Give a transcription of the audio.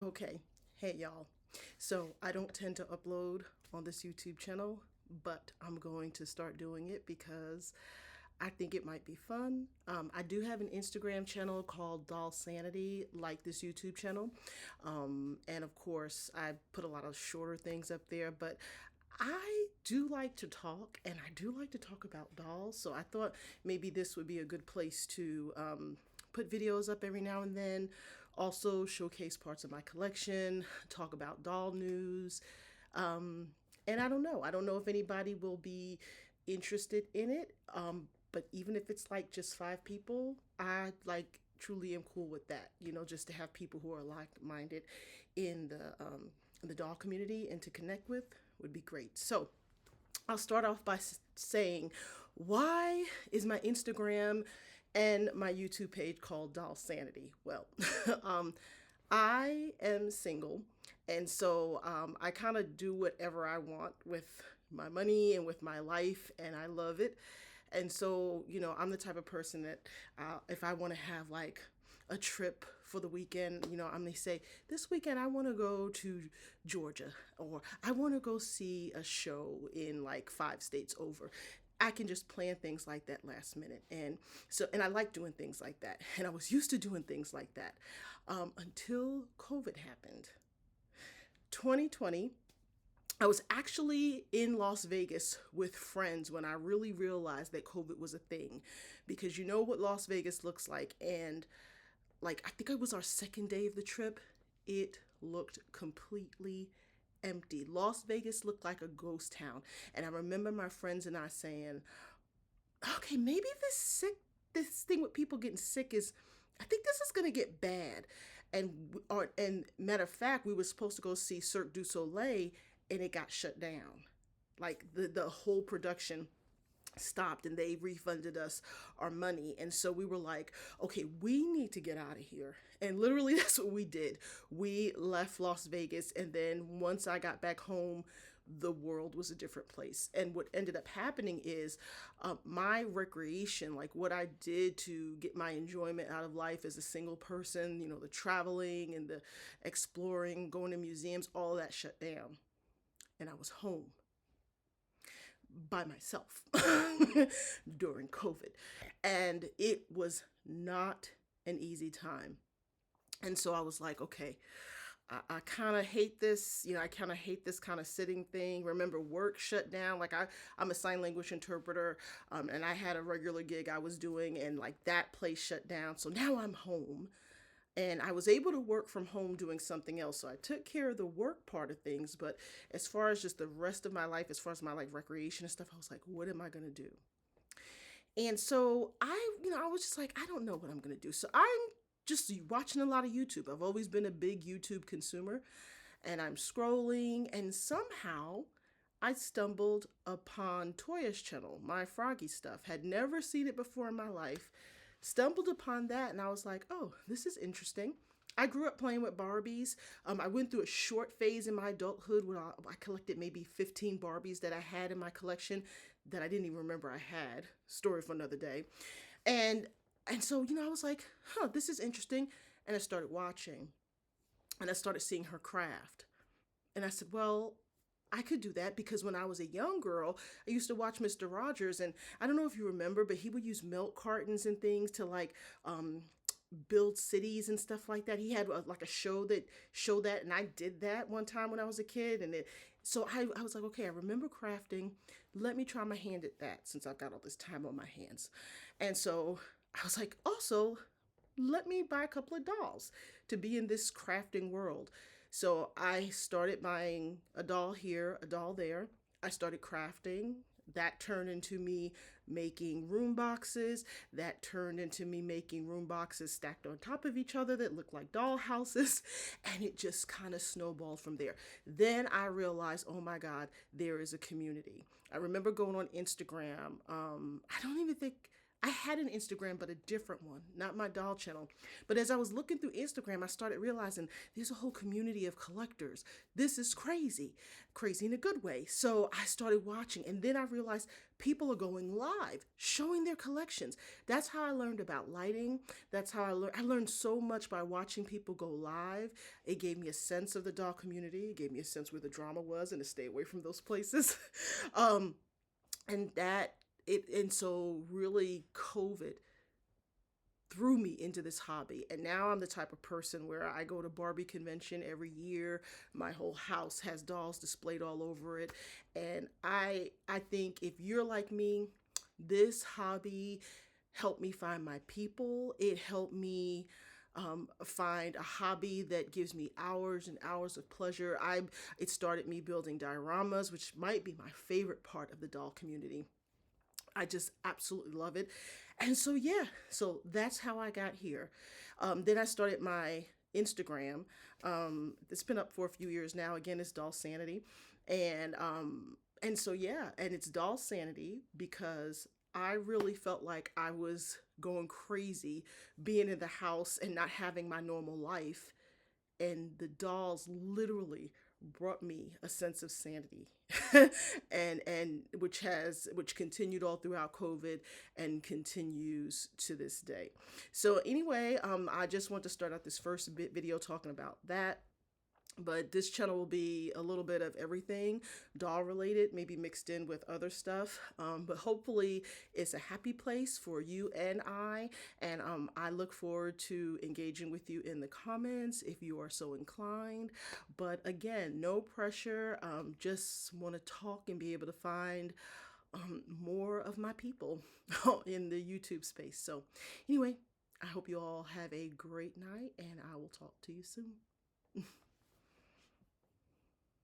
Okay, hey y'all. So I don't tend to upload on this YouTube channel, but I'm going to start doing it because I think it might be fun. I do have an Instagram channel called Dollsanity, like this YouTube channel. And of course, I put a lot of shorter things up there, but I do like to talk and I do like to talk about dolls. So I thought maybe this would be a good place to put videos up every now and then, also showcase parts of my collection, talk about doll news. And I don't know. I don't know if anybody will be interested in it. But even if it's like just 5 people, I like truly am cool with that. Just to have people who are like-minded in the doll community and to connect with would be great. So I'll start off by saying, why is my Instagram and my YouTube page called Dollsanity? Well, um, I am single, and so I kind of do whatever I want with my money and with my life, and I love it. And so, I'm the type of person that if I want to have like a trip for the weekend, I may say, this weekend I want to go to Georgia, or I want to go see a show in like 5 states over. I can just plan things like that last minute. And I like doing things like that. And I was used to doing things like that until COVID happened. 2020, I was actually in Las Vegas with friends when I really realized that COVID was a thing, because you know what Las Vegas looks like. And like, I think it was our second day of the trip, it looked completely empty. Las Vegas looked like a ghost town. And I remember my friends and I saying, okay, maybe this thing with people getting sick is, I think this is gonna get bad. And matter of fact, we were supposed to go see Cirque du Soleil, and it got shut down. Like the whole production stopped, and they refunded us our money. And so we were like, okay, we need to get out of here. And literally that's what we did. We left Las Vegas, and then once I got back home, the world was a different place. And what ended up happening is my recreation, like what I did to get my enjoyment out of life as a single person, the traveling and the exploring, going to museums, all that shut down. And I was home by myself during COVID. And it was not an easy time. And so I was like, okay, I kind of hate this, I kind of hate this kind of sitting thing. Remember, work shut down. Like I'm a sign language interpreter, and I had a regular gig I was doing, and like that place shut down. So now I'm home, and I was able to work from home doing something else. So I took care of the work part of things, but as far as just the rest of my life, as far as my like recreation and stuff, I was like, what am I gonna do? And so I was just like, I don't know what I'm gonna do. So I'm just watching a lot of YouTube. I've always been a big YouTube consumer, and I'm scrolling, and somehow I stumbled upon Toya's channel, my Froggy stuff. Had never seen it before in my life. Stumbled upon that, and I was like, oh, this is interesting. I grew up playing with Barbies. I went through a short phase in my adulthood when I collected maybe 15 Barbies that I had in my collection that I didn't even remember I had. Story for another day. And and so, I was like, huh, this is interesting. And I started watching, and I started seeing her craft. And I said, well, I could do that, because when I was a young girl, I used to watch Mr. Rogers, and I don't know if you remember, but he would use milk cartons and things to like build cities and stuff like that. He had like a show that showed that, and I did that one time when I was a kid. So I was like, okay, I remember crafting. Let me try my hand at that since I've got all this time on my hands. And so I was like, also, let me buy a couple of dolls to be in this crafting world. So I started buying a doll here, a doll there. I started crafting. That turned into me making room boxes. That turned into me making room boxes stacked on top of each other that looked like doll houses. And it just kind of snowballed from there. Then I realized, oh my God, there is a community. I remember going on Instagram. I don't even think I had an Instagram, but a different one, not my doll channel. But as I was looking through Instagram, I started realizing there's a whole community of collectors. This is crazy, crazy in a good way. So I started watching, and then I realized people are going live, showing their collections. That's how I learned about lighting. That's how I learned so much by watching people go live. It gave me a sense of the doll community. It gave me a sense where the drama was, and to stay away from those places. um, and that and so really COVID threw me into this hobby, and now I'm the type of person where I go to Barbie convention every year. My whole house has dolls displayed all over it, and I think if you're like me, this hobby helped me find my people. It helped me find a hobby that gives me hours and hours of pleasure. It started me building dioramas, which might be my favorite part of the doll community. I just absolutely love it. And so, yeah, so that's how I got here. Then I started my Instagram. It's been up for a few years now. Again, it's Dollsanity. And so, yeah, and it's Dollsanity because I really felt like I was going crazy being in the house and not having my normal life, and the dolls literally brought me a sense of sanity. And which continued all throughout COVID and continues to this day. So anyway, I just want to start out this first video talking about that. But this channel will be a little bit of everything doll related, maybe mixed in with other stuff. But hopefully it's a happy place for you and I. And I look forward to engaging with you in the comments if you are so inclined. But again, no pressure. Just want to talk and be able to find more of my people in the YouTube space. So anyway, I hope you all have a great night, and I will talk to you soon.